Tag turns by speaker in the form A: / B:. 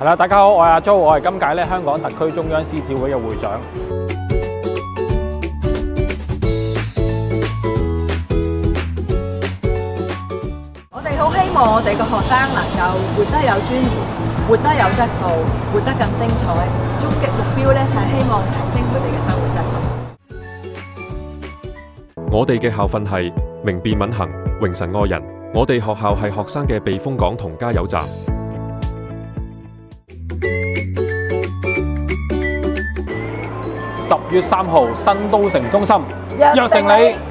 A: 啦，大家好，我係阿 Jo， 我係今屆香港特區中央獅子會嘅會長。
B: 我哋好希望我哋嘅學生能夠活得有尊嚴，活得有質素，活得更精彩。終極目標咧就係希望提升佢哋嘅生活質素。
C: 我哋嘅校訓係明辨敏行，榮神愛人。我哋學校係學生嘅避風港同加油站。
A: 10月3號，新都城中心約定你。